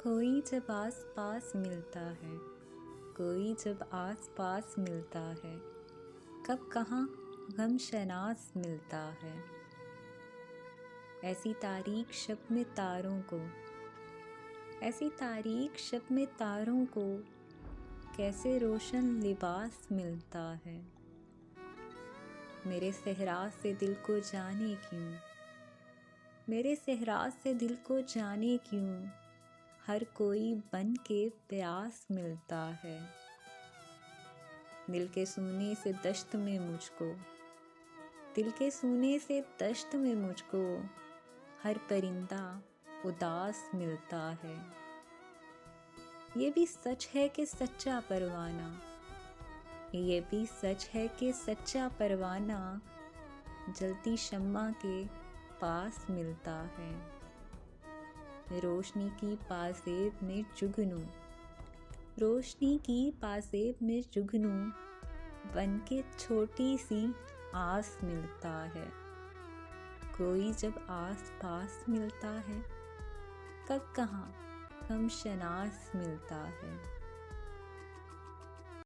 कोई जब आस पास मिलता है, कोई जब आस पास मिलता है, कब कहाँ गम शनास मिलता है। ऐसी तारीख शब में तारों को, ऐसी तारीख शब में तारों को कैसे रोशन लिबास मिलता है। मेरे सहरा से दिल को जाने क्यों, मेरे सहरा से दिल को जाने क्यों हर कोई बन के प्यास मिलता है। दिल के सूने से दश्त में मुझको, दिल के सूने से दश्त में मुझको हर परिंदा उदास मिलता है। ये भी सच है कि सच्चा परवाना, ये भी सच है कि सच्चा परवाना जलती शम्मा के पास मिलता है। रोशनी की पासेब में जुगनू, रोशनी की पासेब में जुगनू बन के छोटी सी आस मिलता है। कोई जब आस पास मिलता है, कब कहाँ गम शनास मिलता है।